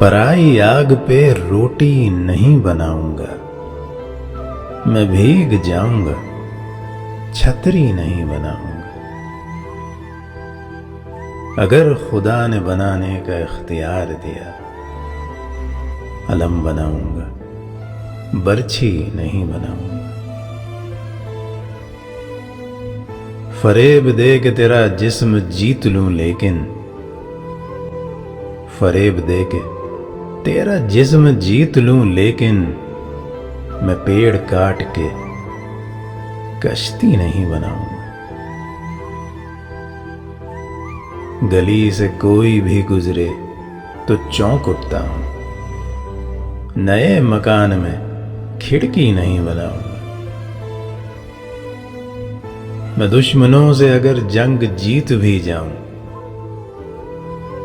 पराई आग पे रोटी नहीं बनाऊंगा, मैं भीग जाऊंगा, छतरी नहीं बनाऊंगा। अगर खुदा ने बनाने का इख्तियार दिया, अलम बनाऊंगा, बर्छी नहीं बनाऊंगा। फरेब दे के तेरा जिस्म जीत लूं, लेकिन फरेब दे के तेरा जिस्म जीत लूं, लेकिन मैं पेड़ काट के कश्ती नहीं बनाऊंगा। गली से कोई भी गुजरे तो चौंक उठता हूं, नए मकान में खिड़की नहीं बनाऊंगा। मैं दुश्मनों से अगर जंग जीत भी जाऊं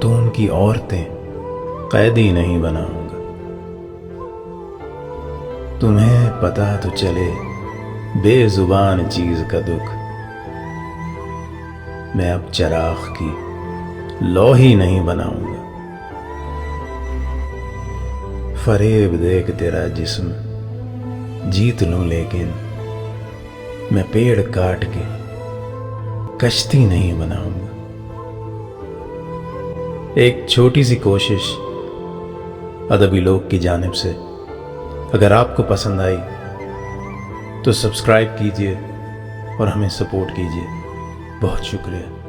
तो उनकी औरतें कैदी नहीं बनाऊंगा। तुम्हें पता तो चले बेजुबान चीज का दुख, मैं अब चराग की लोही नहीं बनाऊंगा। फरेब दे के तेरा जिस्म जीत लूं, लेकिन मैं पेड़ काट के कश्ती नहीं बनाऊंगा। एक छोटी सी कोशिश अदबी लोग की जानिब से, अगर आपको पसंद आई तो सब्सक्राइब कीजिए और हमें सपोर्ट कीजिए। बहुत शुक्रिया।